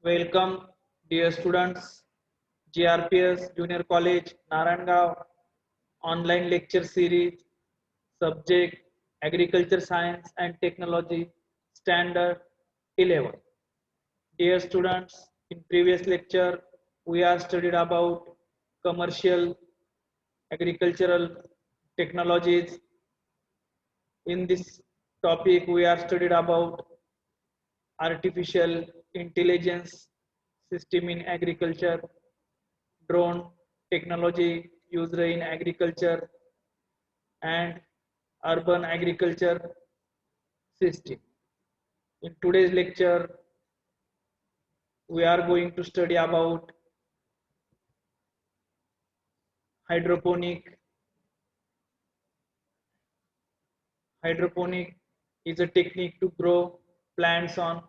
Welcome, dear students. GRPS Junior College, Narangao, online lecture series, subject Agriculture Science and Technology, Standard 11. Dear students, in previous lecture, we are studied about commercial agricultural technologies. In this topic, we are studied about artificial intelligence system in agriculture, drone technology used in agriculture, and urban agriculture system. In today's lecture, we are going to study about hydroponic. Hydroponic is a technique to grow plants on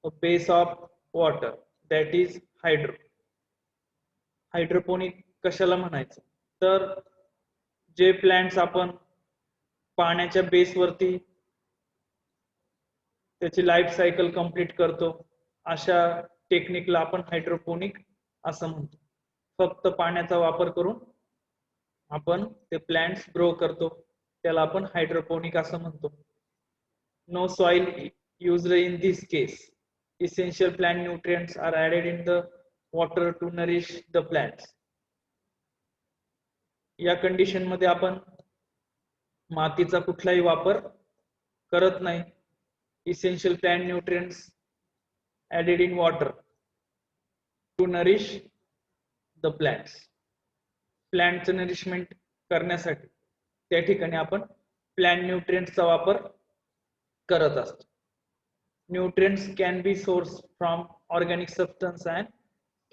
a base of water, that is hydro. Hydroponic कशाला म्हणायचं तर जे plants आपण पाण्याच्या बेसवरती त्याची life cycle complete करतो अशा टेक्निकला आपण हायड्रोपोनिक असं म्हणतो. फक्त पाण्याचा वापर करून आपण ते प्लांट्स ग्रो करतो त्याला आपण हायड्रोपोनिक असं म्हणतो. No soil used in this case. Essential plant nutrients are added in the water to nourish the plants. या कंडिशन मध्ये आपण मातीचा कुठलाही वापर करत नाही. Essential plant nutrients added in water to nourish the plants. प्लांटचं नरिशमेंट करण्यासाठी त्या ठिकाणी आपण प्लांट न्यूट्रिएंट्सचा वापर करत असतो. Nutrients can be source from organic substance and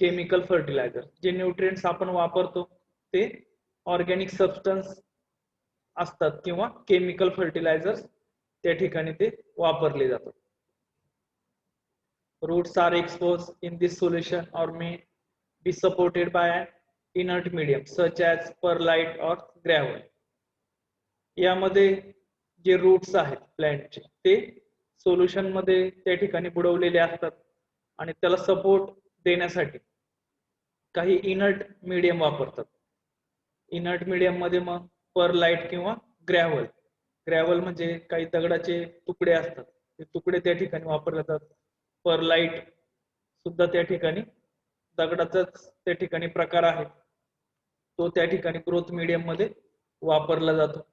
chemical fertilizer. जे न्यूट्रिएंट्स आपण वापरतो ते ऑर्गॅनिक सबस्टन्स असतात किंवा केमिकल फर्टिलायझर्स त्या ठिकाणी ते वापरले जातात. Roots are expose in this solution or may be supported by an inert medium such as perlite or gravel. यामध्ये जे रूट्स आहेत प्लांटचे ते सोल्युशन मध्ये त्या ठिकाणी बुडवलेले असतात आणि त्याला सपोर्ट देण्यासाठी काही इनर्ट मीडियम वापरतात. इनर्ट मीडियम मध्ये मग परलाइट किंवा ग्रॅव्हल. ग्रॅव्हल म्हणजे काही दगडाचे तुकडे असतात ते तुकडे त्या ठिकाणी वापरले जातात. परलाइट सुद्धा त्या ठिकाणी दगडाचाच त्या ठिकाणी प्रकार आहे तो त्या ठिकाणी ग्रोथ मीडियम मध्ये वापरला जातो.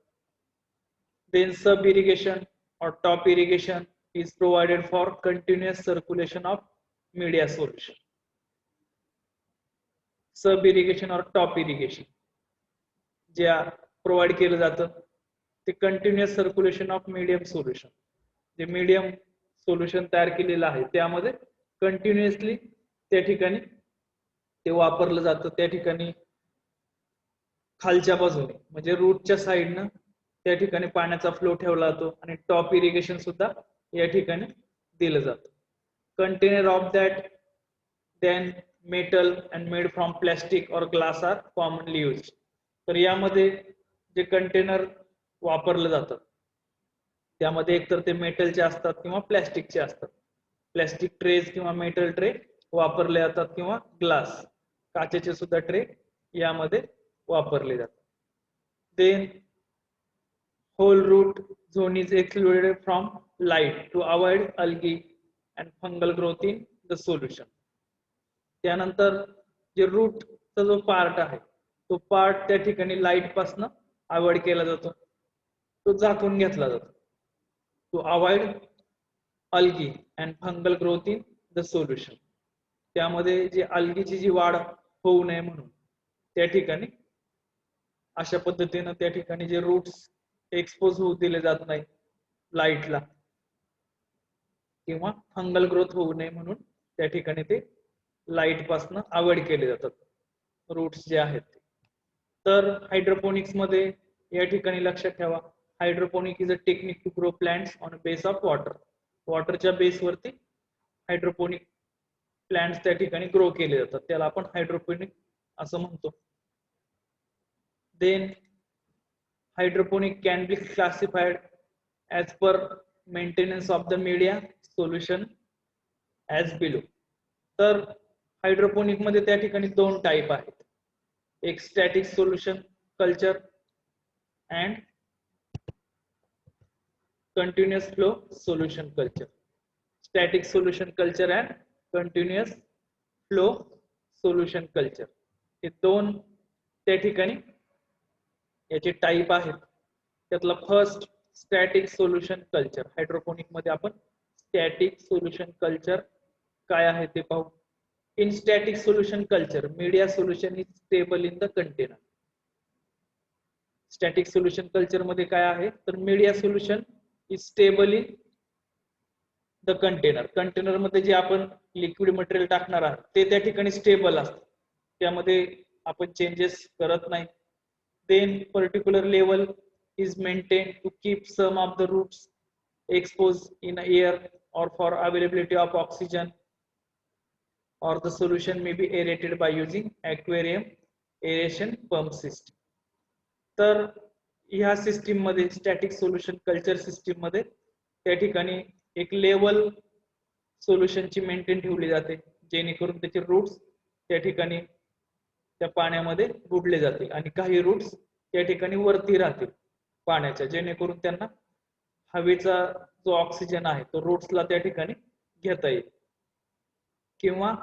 Then sub irrigation or top irrigation is provided for continuous circulation of media solution. Sub irrigation और टॉप इरिगेशन जे प्रोव्हाइड केलं जातं ते continuous circulation of medium solution. जे मीडियम सोल्युशन तयार केलेलं आहे त्यामध्ये कंटिन्युअसली त्या ठिकाणी ते वापरलं जातं. त्या ठिकाणी खालच्या बाजूने म्हणजे रूटच्या साईडनं त्या ठिकाणी पाण्याचा फ्लो ठेवला जातो आणि टॉप इरिगेशन सुद्धा या ठिकाणी दिलं जातं. Container of that then metal and made from plastic or glass are commonly use. तर यामध्ये जे कंटेनर वापरलं जातं त्यामध्ये एकतर ते मेटलचे असतात किंवा प्लॅस्टिकचे असतात. प्लॅस्टिक ट्रेज किंवा मेटल ट्रे वापरले जातात किंवा ग्लास काचेचे सुद्धा ट्रे यामध्ये वापरले जातात. Then whole root zone is excluded from light to avoid algae and fungal growth in the solution. त्यानंतर जे रूट चा जो पार्ट आहे तो पार्ट त्या ठिकाणी लाईट पासून अवॉइड केला जातो तो झाकून घेतला जातो to avoid algae and fungal growth in the solution. त्यामध्ये जे अल्गीची जी वाढ होऊ नये म्हणून त्या ठिकाणी अशा पद्धतीने त्या ठिकाणी जे रूट्स एक्सपोज होऊ दिले जात नाही लाईटला किंवा फंगल ग्रोथ होऊ नये म्हणून त्या ठिकाणी ते लाईट पासून अवॉइड केले जातात रूट्स जे आहेत. तर हायड्रोपोनिक्स मध्ये या ठिकाणी लक्षात ठेवा hydroponic is a technique to grow plants on base of water. वॉटरच्या बेसवरती हायड्रोपोनिक प्लांट्स त्या ठिकाणी ग्रो केले जातात त्याला आपण हायड्रोपोनिक असं म्हणतो. Then hydroponic can be classified as per maintenance of the media solution as below. तर हायड्रोपोनिक मध्ये त्या ठिकाणी दोन टाईप आहेत, एक static solution culture and continuous flow solution culture. Static solution culture and continuous flow solution culture हे दोन त्या ठिकाणी याचे टाईप आहेत. त्यातला first static solution culture. Hydroponic मध्ये आपण स्टॅटिक सोल्युशन कल्चर काय आहे ते पाहू. In static solution culture media solution is stable in the container. Static solution culture मध्ये काय आहे तर media solution is stable in the container. Container मध्ये जे आपण लिक्विड मटेरियल टाकणार आहोत ते त्या ठिकाणी स्टेबल असतं, त्यामध्ये आपण चेंजेस करत नाही. Then particular level is maintain to keep some of the roots expose in air or for availability of oxygen, or the solution may be aerated by using aquarium aeration pump system. तर ह्या system मध्ये static solution culture system मध्ये त्या ठिकाणी एक level सोल्युशनची maintain ठेवली जाते, जेणेकरून त्याचे रूट्स त्या ठिकाणी त्या पाण्यामध्ये बुडले जातील आणि काही रूट्स त्या ठिकाणी वरती राहतील पाण्याच्या, जेणेकरून त्यांना हवेचा जो ऑक्सिजन आहे तो रूट्सला त्या ठिकाणी घेता येईल. किंवा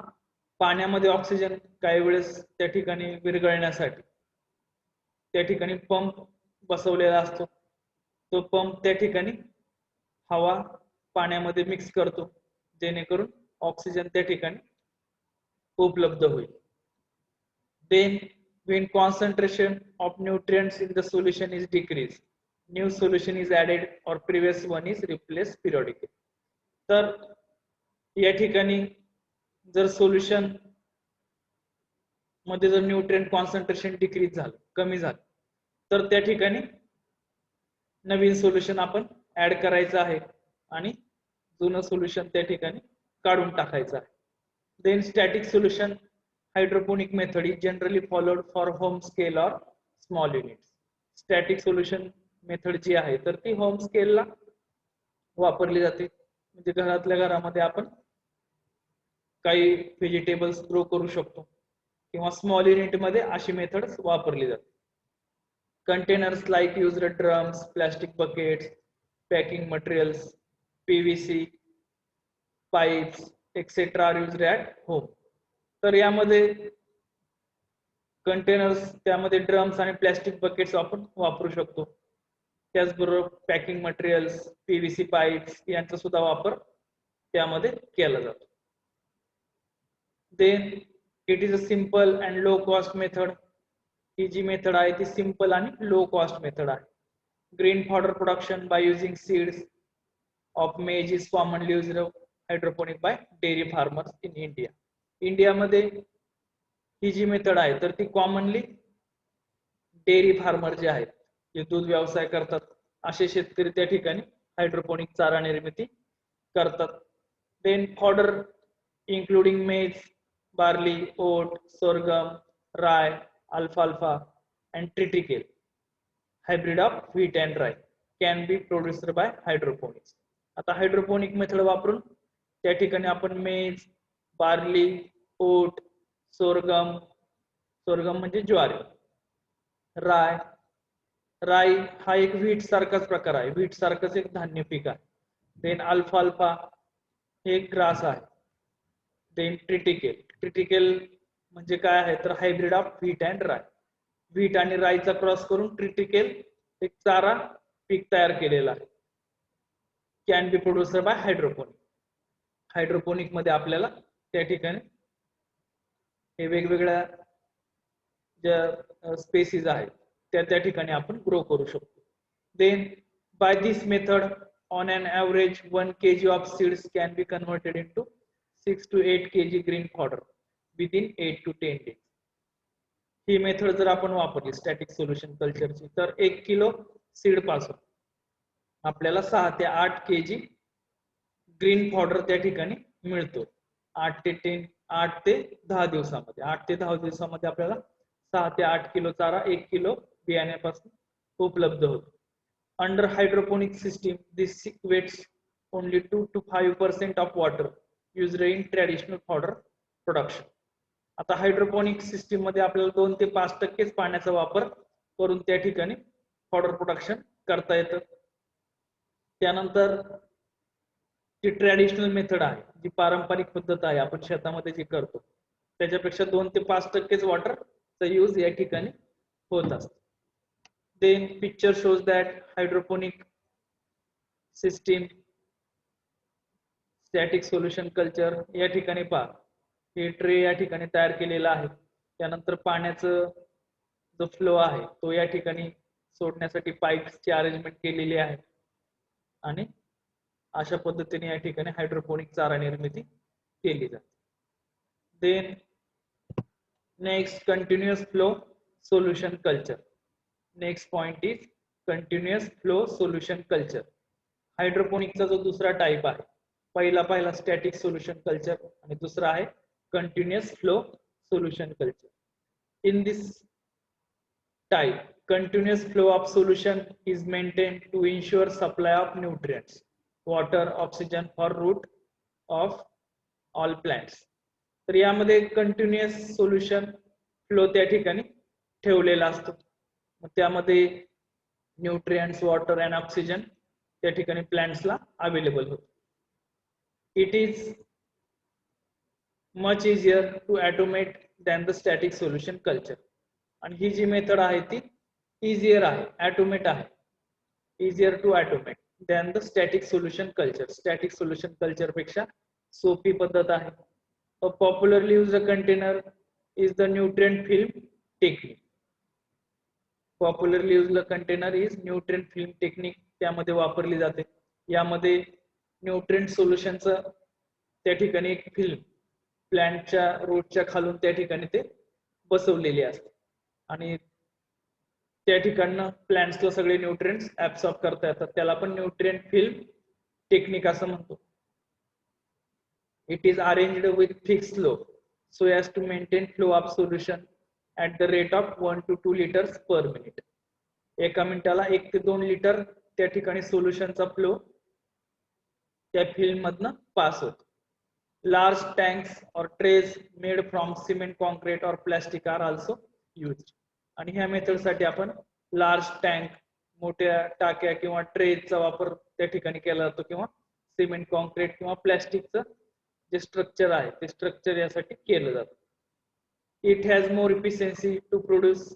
पाण्यामध्ये ऑक्सिजन काही वेळेस त्या ठिकाणी विरघळण्यासाठी त्या ठिकाणी पंप बसवलेला असतो, तो पंप त्या ठिकाणी हवा पाण्यामध्ये मिक्स करतो, जेणेकरून ऑक्सिजन त्या ठिकाणी उपलब्ध होईल. Then when concentration of nutrients in the solution is decreased, new solution is added or previous one is replaced periodically. तर या ठिकाणी जर सोल्युशन मध्ये जर न्यूट्रिएंट कॉन्सन्ट्रेशन डिक्रीज झालं, कमी झालं, तर त्या ठिकाणी नवीन सोल्युशन आपण ऍड करायचं आहे आणि जुनं सोल्युशन त्या ठिकाणी काढून टाकायचं आहे. Then static solution hydroponic method is generally followed for home scale or small units. Static solution method जी आहे तर ती होम स्केलला वापरली जाते, म्हणजे घरातल्या घरामध्ये आपण काही व्हेजिटेबल्स ग्रो करू शकतो, किंवा स्मॉल युनिट मध्ये अशी मेथड वापरली जाते. Containers like used drums, plastic buckets, packing materials, PVC pipes, etc. are used at home. तर यामध्ये कंटेनर्स, त्यामध्ये ड्रम्स आणि प्लास्टिक बकेट्स आपण वापरू शकतो. त्याचबरोबर पॅकिंग मटेरियल्स, पीव्हीसी पाईप्स यांचा सुद्धा वापर त्यामध्ये केला जातो. Then it is a simple and low cost method. ही जी मेथड आहे ती सिंपल आणि लो कॉस्ट मेथड आहे. Green fodder production by using seeds of maize is commonly used hydroponic by dairy farmers in India. इंडियामध्ये ही जी method आहे तर ती कॉमनली डेअरी फार्मर जे आहेत, जे दूध व्यवसाय करतात, असे शेतकरी त्या ठिकाणी हायड्रोपोनिक चारा निर्मिती करतात. Then fodder including maize, barley, oat, sorghum, rye, alfalfa and triticale, hybrid of wheat and rye, can be produced by hydroponics. आता हायड्रोपोनिक मेथड वापरून त्या ठिकाणी आपण मेज, बार्ली, ओट, सोरगम, सोरगम म्हणजे ज्वारी, राय, राई हा एक व्हीट सारखाच प्रकार आहे, व्हीट सारखंच एक धान्य पीक आहे. देन अल्फाल्फा हे एक ग्रास आहे. देन ट्रिटिकेल, ट्रिटिकेल म्हणजे काय आहे तर hybrid of wheat and rye, wheat आणि राईचा क्रॉस करून ट्रिटिकेल एक चारा पीक तयार केलेला आहे. Can be produced by hydroponic. Hydroponic मध्ये आपल्याला त्या ठिकाणी हे वेगवेगळ्या ज्या स्पेसीज आहेत त्या ठिकाणी आपण ग्रो करू शकतो. Then by this method on an average 1 kg of seeds can be converted into 6 to 8 kg green fodder within 8 to 10 days. He method जर आपण वापरली स्टॅटिक सोल्युशन कल्चरची तर 1 किलो सीड पासून आपल्याला 6 ते 8 kg ग्रीन फॉडर त्या ठिकाणी मिळतो. 8 ते 10 दिवसामध्ये, 8 ते 10 दिवसामध्ये आपल्याला 6 ते 8 किलो चारा 1 किलो बियाण्यापासून उपलब्ध होतो. Under hydroponic system this equates only 2 to 5% of water used in traditional fodder production. आता हायड्रोपोनिक सिस्टीम मध्ये आपल्याला 2 ते 5% पाण्याचा वापर करून त्या ठिकाणी फॉडर प्रोडक्शन करता येतं. त्यानंतर जी ट्रॅडिशनल मेथड आहे, जी पारंपरिक पद्धत आहे आपण शेतामध्ये जी करतो, त्याच्यापेक्षा 2 ते 5% वॉटरचा यूज या ठिकाणी होत असतो. Then picture shows that hydroponic system static solution culture. या ठिकाणी पहा, हे ट्रे या ठिकाणी तयार केलेला आहे. त्यानंतर पाण्याचं जो फ्लो आहे तो या ठिकाणी सोडण्यासाठी पाईप्सची अरेंजमेंट केलेली आहे आणि अशा पद्धतीने या ठिकाणी हायड्रोपोनिक चारा निर्मिती केली जाते. Then next continuous flow solution culture. Next point is continuous flow solution culture. हायड्रोपोनिकचा जो दुसरा टाइप आहे, पहिला स्टॅटिक सोल्युशन कल्चर आणि दुसरा आहे continuous flow solution culture. In this type, continuous flow of solution is maintained to ensure supply of nutrients, water, oxygen for root of all plants. तर यामध्ये कंटिन्युअस सोल्युशन फ्लो त्या ठिकाणी ठेवलेला असतो. मग त्यामध्ये न्यूट्रिएंट्स, वॉटर अँड ऑक्सिजन त्या ठिकाणी प्लांट्सला अवेलेबल होतो. It is much easier to automate than the static solution culture. आणि ही जी मेथड आहे ती इजियर आहे, ऑटोमेट आहे, easier to automate than the static solution culture. Static solution culture पेक्षा सोपी पद्धत आहे. A popularly used container is the nutrient film technique. Popularly used container is nutrient film technique. त्यामध्ये वापरली जाते. यामध्ये न्यूट्रिएंट सोल्युशनचं त्या ठिकाणी एक फिल्म प्लांटच्या रूटच्या खालून त्या ठिकाणी ते बसवलेले असते आणि त्या ठिकाणं प्लांट्सला सगळे न्यूट्रिएंट्स ऍब्सॉर्ब करता येतात. त्याला आपण न्यूट्रिएंट फिल्म टेक्निक असं म्हणतो. It is arranged with fixed flow so as to maintain flow of solution at the rate of 1 to 2 liters per minute. एका मिनिटाला 1 ते 2 लिटर त्या ठिकाणी सोल्युशनचा फ्लो त्या फिल्म मधनं पास होतो. Large tanks or trays made from cement, concrete or plastic are also used. आणि ह्या मेथड साठी आपण लार्ज टँक, मोठ्या टाक्या किंवा ट्रेचा वापर त्या ठिकाणी केला जातो किंवा सिमेंट, कॉन्क्रीट किंवा प्लास्टिकचं जे स्ट्रक्चर आहे ते स्ट्रक्चर यासाठी केलं जातं. It has more efficiency to produce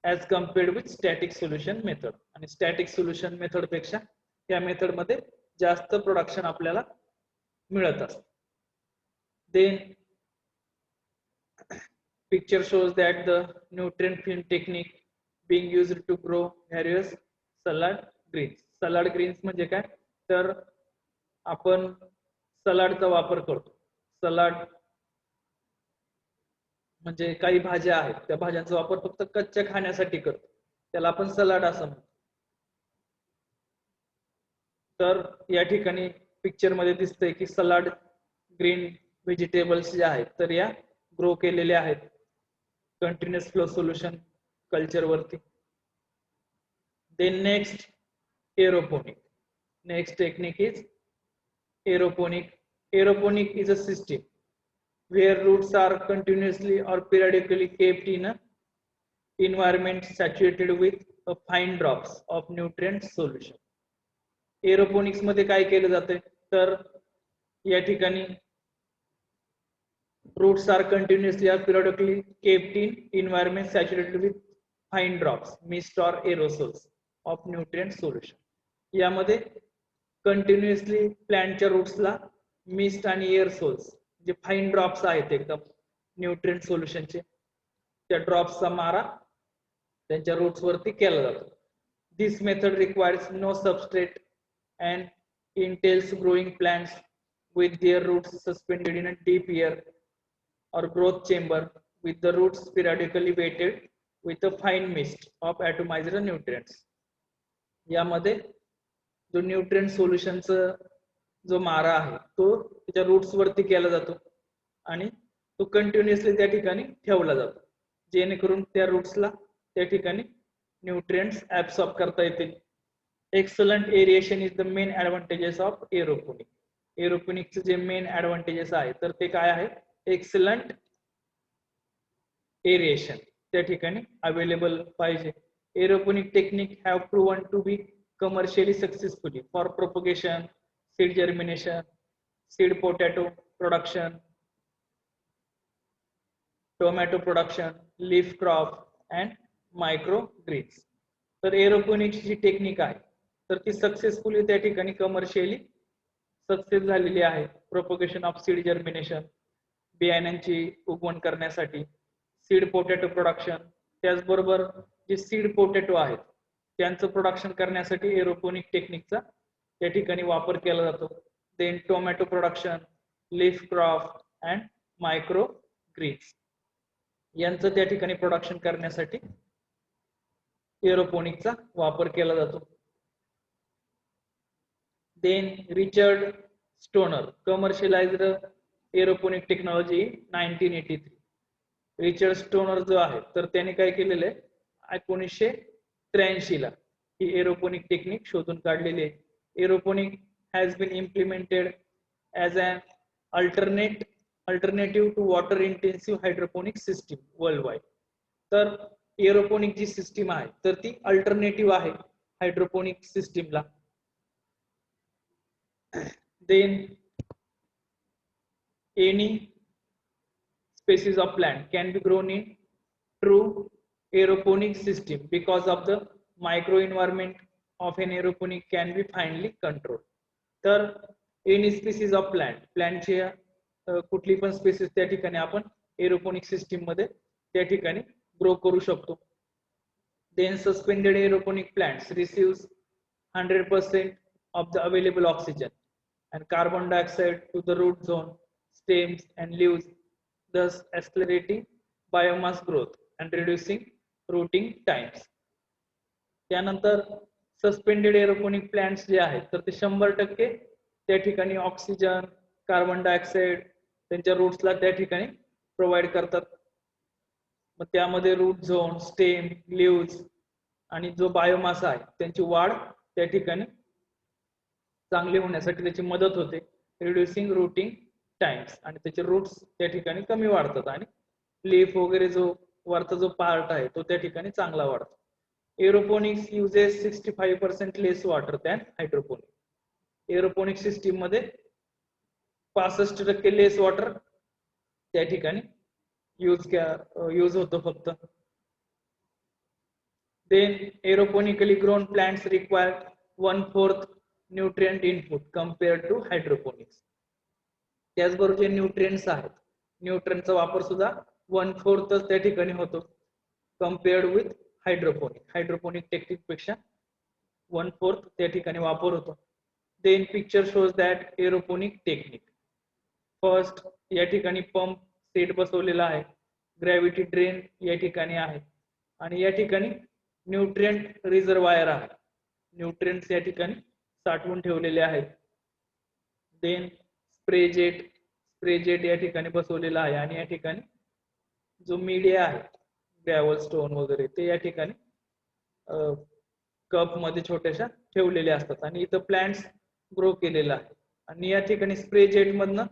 as compared with static solution method. आणि स्टॅटिक सोल्युशन मेथड पेक्षा या मेथड मध्ये जास्त प्रोडक्शन आपल्याला मिळत असतं. Then picture shows that the nutrient film technique being used to grow various salad greens. Salad greens म्हणजे काय, तर आपण सलाडचा वापर करतो. सलाड म्हणजे काही भाज्या आहेत, त्या भाज्यांचा वापर फक्त कच्च्या खाण्यासाठी करतो, त्याला आपण सलाड असं म्हणतो. तर या ठिकाणी पिक्चर मध्ये दिसतंय की सलाड ग्रीन व्हेजिटेबल्स जे आहेत तर या ग्रो केलेल्या आहेत कंटिन्युअस फ्लो सोल्युशन कल्चर वरती. Then next aeroponic. Next technique is aeroponic. Aeroponic is a system where roots are continuously or periodically kept in an environment saturated with a fine drops of nutrient solution. Aeroponics मध्ये काय केलं जाते तर या ठिकाणी roots are continuously or periodically kept in environment saturated with fine drops, mist or aerosols of nutrient solution. यामध्ये continuously प्लांटच्या रूट्सला mist आणि एअर सोल्स जे फाईन ड्रॉप्स आहेत एकदम न्यूट्रिएंट सोल्युशनचे, त्या ड्रॉप्सचा मारा त्यांच्या रूट्स वरती केला जातो. This method requires no substrate and entails growing plants with their roots suspended in a deep air or growth chamber with the roots periodically weighted with a fine mist of atomized nutrients. यामध्ये जो nutrient सोल्युशनचा जो मारा आहे तो त्याच्या roots वरती केला जातो आणि तो कंटिन्युअसली त्या ठिकाणी ठेवला जातो जेणेकरून त्या रूट्सला त्या ठिकाणी न्यूट्रिएंट्स ऍब्सॉर्ब करता येतील. Excellent aeration is the main advantages of aeroponic. एरोपोनिकचे जे मेन ऍडव्हान्टेजेस आहे तर ते काय आहे एक्सलंट एरिएशन त्या ठिकाणी अवेलेबल पाहिजे. Aeroponic technique have proven to be commercially successfully for propagation, seed germination, seed potato production, tomato production, leaf crop and microgreens. तर एरोपोनिक्स जी टेक्निक आहे तर ती सक्सेसफुली त्या ठिकाणी कमर्शियली सक्सेस झालेली आहे. प्रोपगेशन ऑफ सीड जर्मिनेशन, बियाण्यांची उगवण करण्यासाठी, सीड पोटॅटो प्रोडक्शन, त्याचबरोबर जे सीड पोटॅटो आहेत त्यांचं प्रोडक्शन करण्यासाठी एरोपोनिक टेक्निकचा त्या ठिकाणी वापर केला जातो. Then tomato production, leaf crop and micro greens यांचं त्या ठिकाणी प्रोडक्शन करण्यासाठी एरोपोनिकचा वापर केला जातो. Then Richard Stoner commercialized aeroponic technology 1983. Richard Stoner जो आहे तर त्याने काय केलेलं आहे 1983 ला ही एरोपोनिक टेक्निक शोधून काढलेली आहे. Aeroponic has been implemented as an alternative to water intensive hydroponic system worldwide. तर एरोपोनिक जी सिस्टीम आहे तर ती अल्टरनेटिव्ह आहे हायड्रोपोनिक सिस्टीमला. Then any species of plant can be grown in true aeroponic system because of the microenvironment of an aeroponic can be finely controlled. तर any species of plantची कुठली पण स्पेसिस त्या ठिकाणी आपण एरोपोनिक सिस्टीम मध्ये त्या ठिकाणी ग्रो करू शकतो. Then suspended aeroponic plants receives 100% of the available oxygen and carbon dioxide to the root zone, stems and leaves, thus accelerating biomass growth and reducing rooting times. त्यानंतर suspended aeroponic plants जे आहेत तर ते 100% त्या ठिकाणी oxygen, carbon dioxide त्यांच्या रूट्सला त्या ठिकाणी प्रोव्हाइड करतात. मग त्यामध्ये रूट झोन, स्टेम, लीव्स आणि जो बायोमास आहे त्यांची वाढ त्या ठिकाणी चांगली होण्यासाठी त्याची मदत होते. रिड्युसिंग रूटिंग टाइम्स आणि त्याचे रूट्स त्या ठिकाणी कमी वाढतात आणि लीफ वगैरे जो वरचा जो पार्ट आहे तो त्या ठिकाणी चांगला वाढतो. Aeroponics uses 65% less water than hydroponic. Aeroponic system मध्ये 65% लेस वॉटर त्या ठिकाणी यूज होतो फक्त. Then aeroponically grown plants require 1/4 nutrient input compared to hydroponics. त्याचबरोबर जे न्यूट्रिएंट्स आहेत न्यूट्रिएंटचा वापर सुद्धा 1/4 त्या ठिकाणी होतो compared with hydroponic. Hydroponic technique पेक्षा 1/4 त्या ठिकाणी वापर होतो. Then picture shows that aeroponic technique. First या ठिकाणी पंप सेट बसवलेला आहे, ग्रॅव्हिटी ड्रेन या ठिकाणी आहे आणि या ठिकाणी न्यूट्रिएंट रिझर्वायर आहे. न्यूट्रिएंट्स या ठिकाणी साठवून ठेवलेले आहेत. देन स्प्रे जेट या ठिकाणी बसवलेला आहे आणि या ठिकाणी जो मीडिया आहे ग्रॅव्हल स्टोन वगैरे ते या ठिकाणी कप मध्ये छोट्याशा ठेवलेले असतात आणि इथं प्लांट्स ग्रो केलेला आहे आणि या ठिकाणी स्प्रे जेट मधनं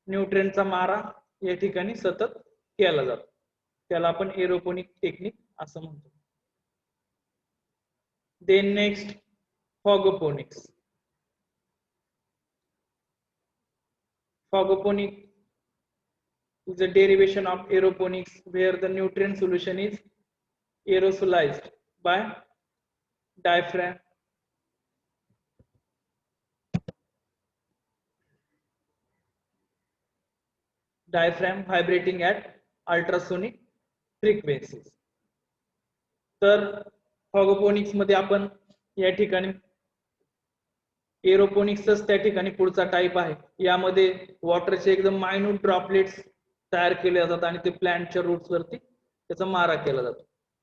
न्यूट्रिएंटचा मारा या ठिकाणी सतत केला जातो. त्याला आपण एरोपोनिक टेक्निक असं म्हणतो. Then next fogoponics. Phagoponic is a derivation of aeroponics where the nutrient solution is aerosolized by diaphragm vibrating at ultrasonic frequencies. तर फॉगोपोनिक्स मध्ये आपण या ठिकाणी एरोपोनिक्सच त्या ठिकाणी पुढचा टाइप आहे. यामध्ये वॉटरचे एकदम मायन्यूट ड्रॉपलेट्स तयार केले जातात आणि ते प्लांटच्या रूट्स वरती त्याचा मारा केला जातो.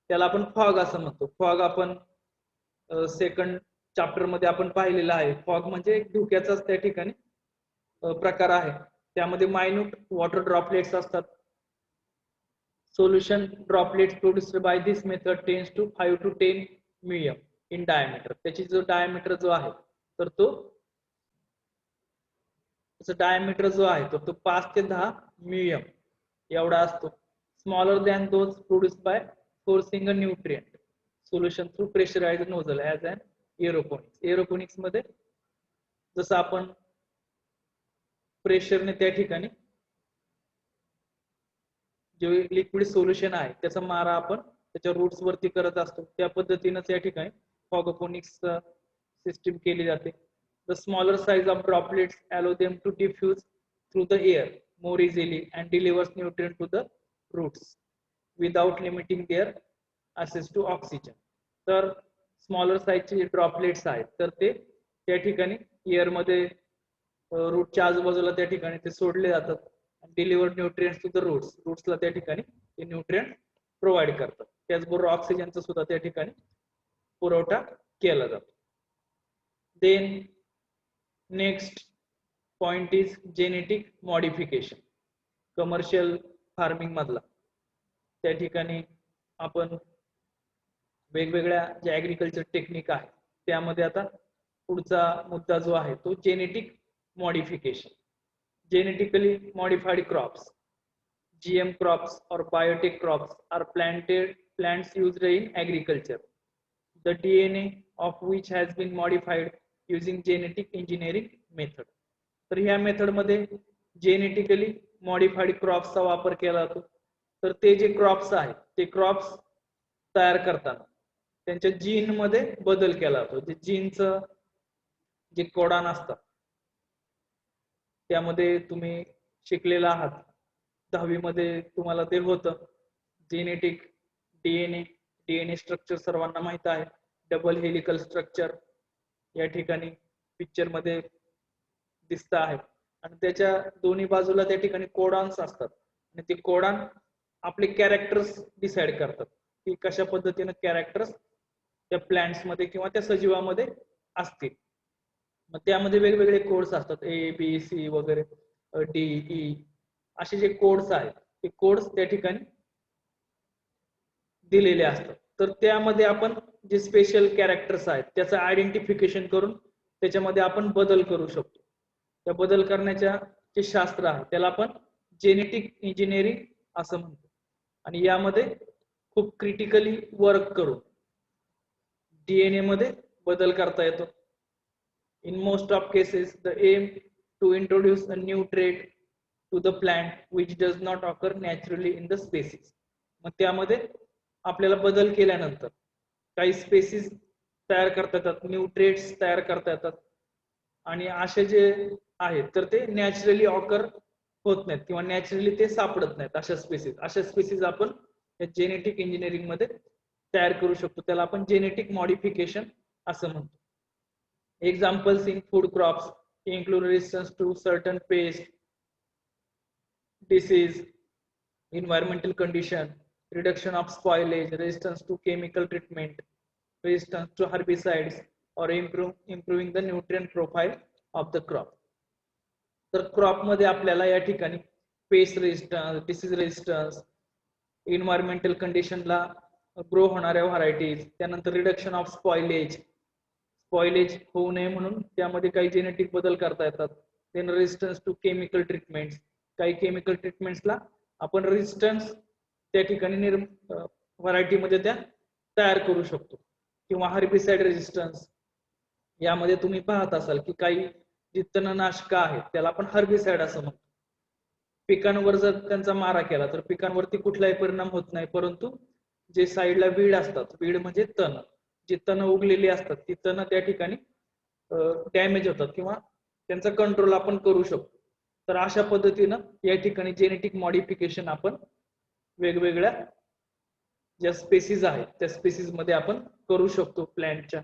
त्याला आपण फॉग असं म्हणतो. फॉग आपण सेकंड चॅप्टर मध्ये आपण पाहिलेला आहे. फॉग म्हणजे एक धुक्याचाच त्या ठिकाणी प्रकार आहे. त्यामध्ये मायन्यूट वॉटर ड्रॉपलेट्स असतात. Solution droplets produced by this method tends to 5 to 10 mm in diameter. त्याची जो डायमीटर जो आहे तर तो त्याचा डायमीटर जो आहे तो 5 ते 10 म्युएम एवढा असतो. Smaller than those produced by forcing a nutrient solution through pressurized nozzle as in aeroponics. Aeroponics मध्ये जसं आपण प्रेशरने त्या ठिकाणी जे लिक्विड सोल्युशन आहे त्याचा मारा आपण त्याच्या रूट्स वरती करत असतो. त्या पद्धतीनं या ठिकाणी फॉगोपोनिक्स सिस्टीम केली जाते. The smaller size of droplets allow them to diffuse through the air more easily and delivers nutrient to the roots without limiting their access to oxygen. तर स्मॉलर साईजचे जे ड्रॉपलेट्स आहेत तर ते त्या ठिकाणी एअर मध्ये रूटच्या आजूबाजूला त्या ठिकाणी ते सोडले जातात. डिलिव्हर न्यूट्रिएंट्स टू द रूट्सला त्या ठिकाणी ते न्यूट्रिएंट प्रोव्हाइड करतात. त्याचबरोबर ऑक्सिजनचा सुद्धा त्या ठिकाणी पुरवठा केला जातो. Then next point is genetic modification. Commercial farming मधला त्या ठिकाणी आपण वेगवेगळ्या ज्या ऍग्रिकल्चर टेक्निक आहेत त्यामध्ये आता पुढचा मुद्दा जो आहे तो genetic modification. Genetically modified crops, GM crops or biotech crops are plants used in agriculture, the DNA of which has been modified using genetic engineering method. तर ह्या मेथड मध्ये जेनेटिकली मॉडिफाईड क्रॉप्सचा वापर केला जातो. तर ते जे क्रॉप्स आहेत ते क्रॉप्स तयार करताना त्यांच्या जीन मध्ये बदल केला जातो. जे जीनचं जे कोडान असतं त्यामध्ये तुम्ही शिकलेला आहात 10वी मध्ये तुम्हाला ते होतं जेनेटिक डीएनए स्ट्रक्चर सर्वांना माहित आहे. डबल हेलिकल स्ट्रक्चर या ठिकाणी पिक्चर मध्ये दिसत आहे आणि त्याच्या दोन्ही बाजूला त्या ठिकाणी कोडॉन्स असतात आणि ते कोडॉन आपले कॅरेक्टर्स डिसाइड करतात की कशा पद्धतीने कॅरेक्टर्स त्या प्लांट्स मध्ये किंवा त्या सजीवामध्ये असतील. मग त्यामध्ये वेगवेगळे कोड्स असतात A B C वगैरे D E असे जे कोड्स आहेत ते कोड्स त्या ठिकाणी दिलेले असतात. तर त्यामध्ये आपण जे स्पेशल कॅरेक्टर्स आहेत त्याचं आयडेंटिफिकेशन करून त्याच्यामध्ये आपण बदल करू शकतो. त्या बदल करण्याच्या जे शास्त्र आहे त्याला आपण जेनेटिक इंजिनिअरिंग असं म्हणतो आणि यामध्ये खूप क्रिटिकली वर्क करून DNA मध्ये बदल करता येतो. In most of cases, the aim to introduce a new trait to the plant which does not occur naturally in the species. मग त्यामध्ये आपल्याला बदल केल्यानंतर काही स्पेसिस तयार करता येतात, न्यू ट्रेट्स तयार करता येतात आणि असे जे आहेत तर ते नॅचरली ऑकर होत नाहीत किंवा नॅचरली ते सापडत नाहीत. अशा स्पेसिस आपण जेनेटिक इंजिनिअरिंग मध्ये तयार करू शकतो. त्याला आपण जेनेटिक मॉडिफिकेशन असं म्हणतो. Examples in food crops include resistance to certain pest, disease, environmental condition, reduction of spoilage, resistance to chemical treatment, resistance to herbicides, or improving the nutrient profile of the crop. तर crop मध्ये आपल्याला या ठिकाणी pest resistance, disease resistance, environmental कंडिशनला grow होणाऱ्या varieties, त्यानंतर reduction of spoilage होऊ नये म्हणून त्यामध्ये काही जेनेटिक बदल करता येतात. Then resistance to chemical treatments, काही केमिकल ट्रीटमेंट्सला आपण रेजिस्टन्स त्या ठिकाणी व्हरायटीमध्ये त्या तयार करू शकतो. किंवा हर्बिसाइड रेजिस्टन्स, यामध्ये तुम्ही पाहत असाल की काही जी तणनाशक आहेत त्याला आपण हर्बिसाइड असं म्हणतो. पिकांवर जर त्यांचा मारा केला तर पिकांवरती कुठलाही परिणाम होत नाही, परंतु जे साईडला वीड असतात, वीड म्हणजे तण, जी तण उगलेली असतात ती तण त्या ठिकाणी डॅमेज होतात किंवा त्यांचा कंट्रोल आपण करू शकतो. तर अशा पद्धतीनं या ठिकाणी जेनेटिक मॉडिफिकेशन आपण वेगवेगळ्या ज्या स्पेसीज आहेत त्या स्पेसीज मध्ये आपण करू शकतो प्लांटच्या.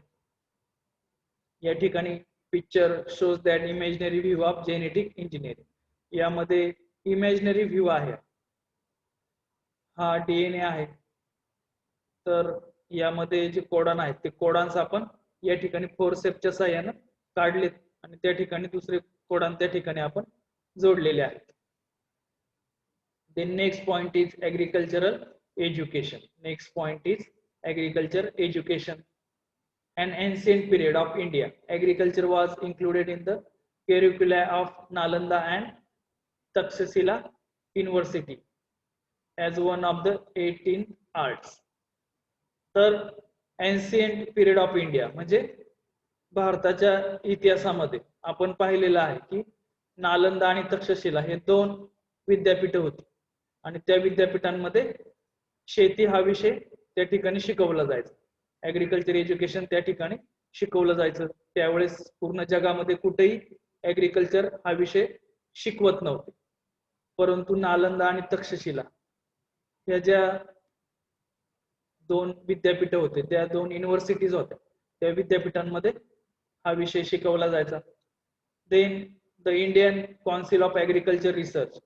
या ठिकाणी picture shows that imaginary view of genetic engineering. यामध्ये इमॅजिनरी व्ह्यू आहे, हा DNA आहे. तर यामध्ये जे कोडॉन आहेत ते कोडॉन्स आपण या ठिकाणी फोरसेप्सच्या साहाय्याने काढलेत आणि त्या ठिकाणी दुसरे कोडॉन त्या ठिकाणी आपण जोडलेले आहेत. Then next point is agricultural education. Next point is agriculture education. An ancient period of India, agriculture was included in the curricula of Nalanda and Takshashila University as one of the 18 arts. तर ancient period of India म्हणजे भारताच्या इतिहासामध्ये आपण पाहिलेलं आहे की नालंदा आणि तक्षशिला हे दोन विद्यापीठ होती आणि त्या विद्यापीठांमध्ये शेती हा विषय त्या ठिकाणी शिकवला जायचा. ऍग्रिकल्चर एज्युकेशन त्या ठिकाणी शिकवलं जायचं. त्यावेळेस पूर्ण जगामध्ये कुठेही ऍग्रिकल्चर हा विषय शिकवत नव्हते, परंतु नालंदा आणि तक्षशिला या ज्या दोन विद्यापीठ होते, त्या दोन युनिव्हर्सिटीज होत्या, त्या विद्यापीठांमध्ये हा विषय शिकवला जायचा. Then the Indian Council of agriculture Research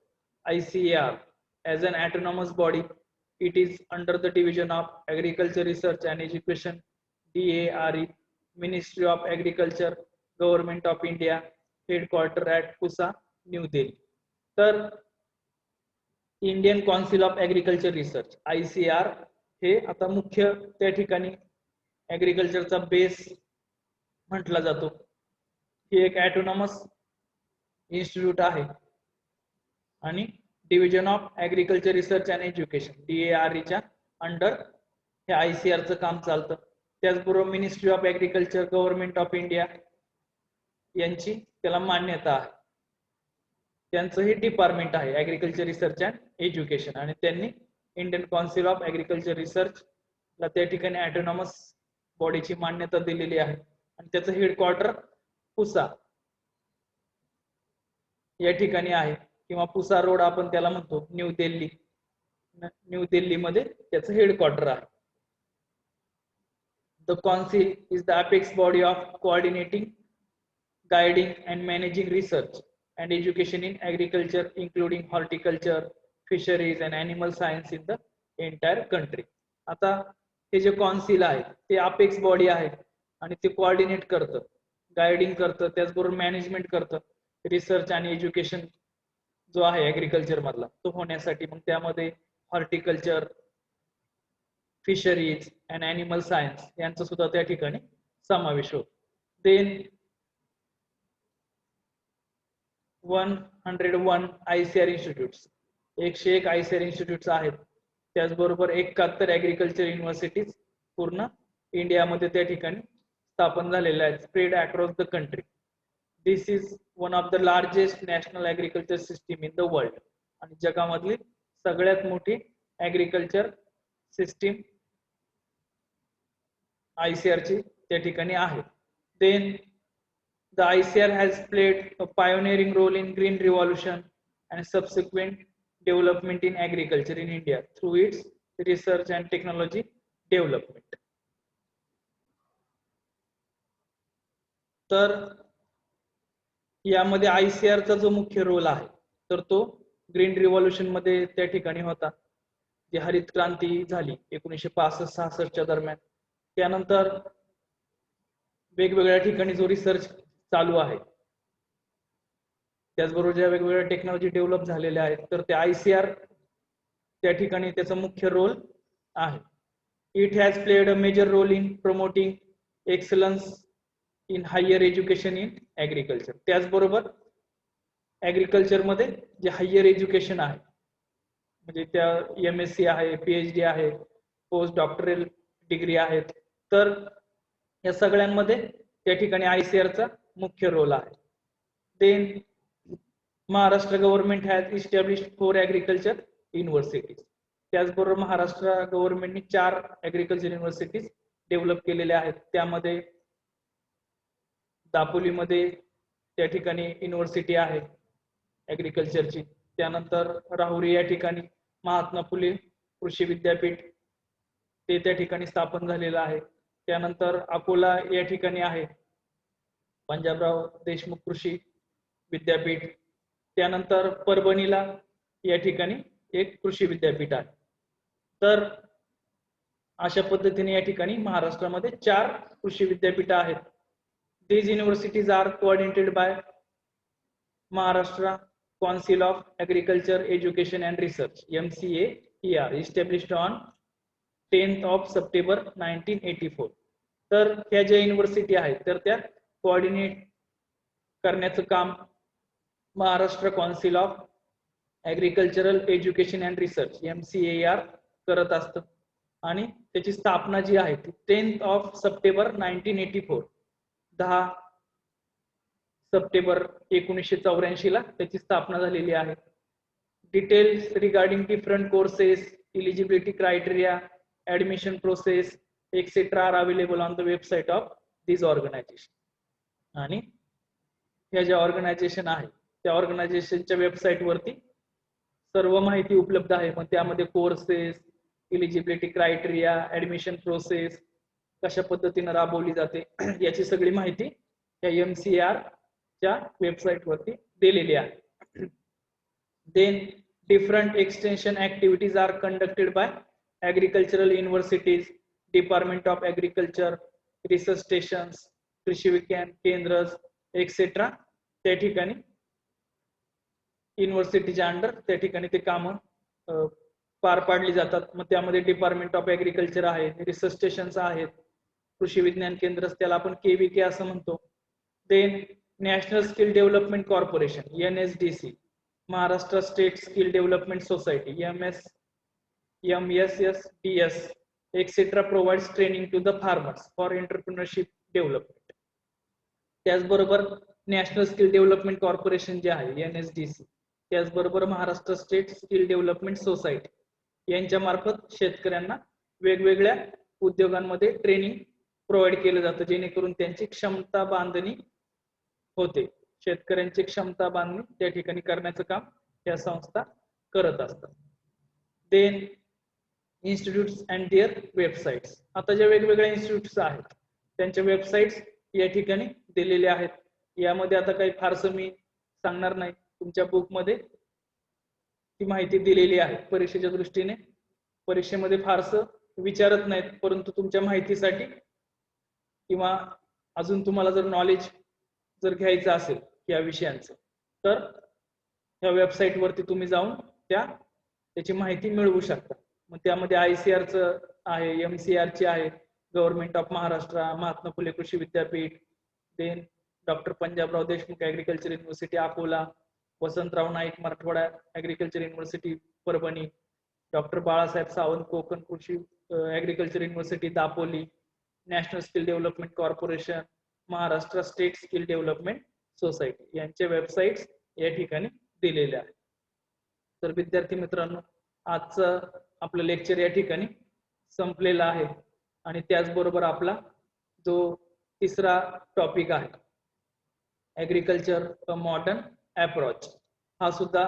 ICAR as an autonomous body, it is under the division of agriculture research and education, DARE, Ministry of Agriculture, Government of India, headquarter at Pusa, New Delhi. तर Indian Council of agriculture Research ICAR हे आता मुख्य त्या ठिकाणी ऍग्रिकल्चरचा base म्हटला जातो. ही एक autonomous institute आहे आणि division of agriculture research and education DARE च्या अंडर हे ICAR चं काम चालतं. त्याचबरोबर ministry of agriculture, government of India यांची त्याला मान्यता आहे. त्यांचं हे डिपार्टमेंट आहे ऍग्रिकल्चर रिसर्च अँड एज्युकेशन आणि त्यांनी Indian Council of agriculture research ला त्या ठिकाणी ऑटोनॉमस बॉडीची मान्यता दिलेली आहे आणि त्याचं हेडक्वार्टर पुसा या ठिकाणी आहे किंवा पुसा रोड आपण त्याला म्हणतो, न्यू दिल्ली. न्यू दिल्लीमध्ये त्याचं हेडक्वार्टर आहे. The council is the apex body of coordinating, guiding and managing research and education in agriculture, including horticulture, fisheries and animal science in the entire country. आता हे जे काउन्सिल आहे ते अपेक्स बॉडी आहे आणि ते कोऑर्डिनेट करतं, गायडिंग करतं, त्याचबरोबर मॅनेजमेंट करतं रिसर्च आणि एज्युकेशन जो आहे ऍग्रिकल्चर मधला तो होण्यासाठी. मग त्यामध्ये horticulture, fisheries and animal science यांचा सुद्धा त्या ठिकाणी समावेश होतो. देन 101 ICAR इन्स्टिट्यूट्स, 101 ICAR इन्स्टिट्यूट्स आहेत. त्याचबरोबर 71 ऍग्रिकल्चर युनिव्हर्सिटीज पूर्ण इंडियामध्ये त्या ठिकाणी स्थापन झालेल्या आहेत, spread across the country. This is one of the largest national agriculture system in the world आणि जगामधली सगळ्यात मोठी ऍग्रिकल्चर सिस्टीम ICAR ची त्या ठिकाणी आहे. Then the ICAR has played a pioneering role in green revolution and subsequent development in agriculture in India through its research and technology development. तर यामध्ये ICAR चा जो मुख्य रोल आहे तर तो ग्रीन रिव्होल्यूशन मध्ये त्या ठिकाणी होता, जी हरित क्रांती झाली 1965-66 च्या दरम्यान. त्यानंतर वेगवेगळ्या ठिकाणी जो रिसर्च चालू आहे, त्याचबरोबर ज्या वेगवेगळ्या टेक्नॉलॉजी डेव्हलप झालेल्या आहेत तर ते ICAR त्या ठिकाणी त्याचा मुख्य रोल आहे. It has played a major role in promoting excellence in higher education in agriculture. त्याचबरोबर ऍग्रिकल्चर मध्ये जे हायर एज्युकेशन आहे म्हणजे त्या MSc आहे, PhD आहे, पोस्ट डॉक्टरल डिग्री आहेत, तर या सगळ्यांमध्ये त्या ठिकाणी ICAR चा मुख्य रोल आहे. Then Maharashtra government has established 4 agriculture universities. त्याचबरोबर महाराष्ट्र गव्हर्नमेंटने 4 ऍग्रिकल्चर युनिव्हर्सिटीज डेव्हलप केलेल्या आहेत. त्यामध्ये दापोलीमध्ये त्या ठिकाणी युनिव्हर्सिटी आहे ऍग्रिकल्चरची. त्यानंतर राहुरी या ठिकाणी महात्मा फुले कृषी विद्यापीठ ते त्या ठिकाणी स्थापन झालेलं आहे. त्यानंतर अकोला या ठिकाणी आहे पंजाबराव देशमुख कृषी विद्यापीठ. त्यानंतर परभणीला या ठिकाणी एक कृषी विद्यापीठ आहे. तर अशा पद्धतीने या ठिकाणी महाराष्ट्रामध्ये 4 कृषी विद्यापीठ आहेत. These universities are coordinated by Maharashtra Council of Agriculture, Education and Research MCAER, established on 10th of September 1984. तर ह्या ज्या युनिव्हर्सिटी आहेत तर त्या कोऑर्डिनेट करण्याचं काम Maharashtra council of agricultural education and research MCAR करत असतं आणि त्याची स्थापना जी आहे ती 10 सप्टेंबर 1984 10 सप्टेंबर 1984 ला त्याची स्थापना झालेली आहे. Details regarding different courses, eligibility criteria, admission process etcetera are available on the website of this organization. आणि ह्या ज्या ऑर्गनायझेशन आहे त्या ऑर्गनायझेशनच्या वेबसाईट वरती सर्व माहिती उपलब्ध आहे. मग त्यामध्ये courses, eligibility criteria, admission process कशा पद्धतीने राबवली जाते याची सगळी माहिती या MCAR च्या वेबसाईट वरती दिलेली आहे. Then different extension activities are conducted by agricultural universities, department of agriculture, research stations, Krishi Vigyan केंद्र एक्सेट्रा त्या ठिकाणी युनिव्हर्सिटीच्या अंडर त्या ठिकाणी ते कामं पार पाडली जातात. मग त्यामध्ये डिपार्टमेंट ऑफ ऍग्रिकल्चर आहे, रिसर्च स्टेशन्स आहेत, कृषी विज्ञान केंद्र त्याला आपण KVK असं म्हणतो. Then National skill development Corporation NSDC, Maharashtra state skill development Society MSSDS etcetera provides training to the farmers for entrepreneurship development. त्याचबरोबर नॅशनल स्किल डेव्हलपमेंट कॉर्पोरेशन जे आहे NSDC, त्याचबरोबर Maharashtra state skill development society यांच्या मार्फत शेतकऱ्यांना वेगवेगळ्या उद्योगांमध्ये ट्रेनिंग प्रोव्हाइड केलं जातं जेणेकरून त्यांची क्षमता बांधणी होते. शेतकऱ्यांची क्षमता बांधणी त्या ठिकाणी करण्याचं काम या संस्था करत असतात. Then institutes and their websites. आता ज्या वेगवेगळ्या इन्स्टिट्यूट्स आहेत त्यांच्या वेबसाइट्स या ठिकाणी दिलेल्या आहेत. यामध्ये आता काही फारसं मी सांगणार नाही, तुमच्या बुक मध्ये ती माहिती दिलेली आहे. परीक्षेच्या दृष्टीने परीक्षेमध्ये फारसं विचारत नाहीत, परंतु तुमच्या माहितीसाठी किंवा अजून तुम्हाला जर नॉलेज जर घ्यायचं असेल या विषयांचं तर या वेबसाईट वरती तुम्ही जाऊन त्याची माहिती मिळवू शकता. मग त्यामध्ये ICARचं आहे, MCAR ची आहे, government of Maharashtra, Mahatma Phule Krishi Vidyapeeth, then doctor Panjabrao Deshmukh agriculture university Akola, Vasantrao Naik Marathwada agriculture university Parbhani, doctor Balasaheb Sawant Konkan Krishi agriculture university Dapoli, national skill development corporation, Maharashtra state skill development society यांच्या वेबसाइट्स या ठिकाणी दिलेल्या आहेत. तर विद्यार्थी मित्रांनो, आजचं आपलं लेक्चर या ठिकाणी संपलेलं आहे आणि त्याचबरोबर आपला जो तिसरा टॉपिक आहे ऍग्रिकल्चर अ मॉडर्न अप्रोच हा सुद्धा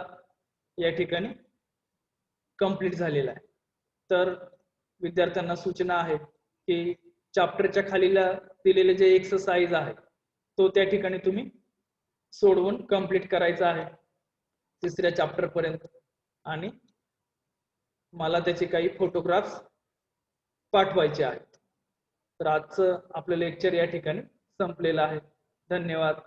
या ठिकाणी कंप्लीट झालेला आहे. तर विद्यार्थ्यांना सूचना आहे की चॅप्टरच्या खालीला दिलेले जे एक्सरसाइज आहे तो त्या ठिकाणी तुम्ही सोडवून कंप्लीट करायचा आहे 3ऱ्या चॅप्टर पर्यंत आणि मला त्याचे काही फोटोग्राफ्स पाठवायचे आहेत. तर आजचं आपलं लेक्चर या ठिकाणी संपलेलं आहे. धन्यवाद.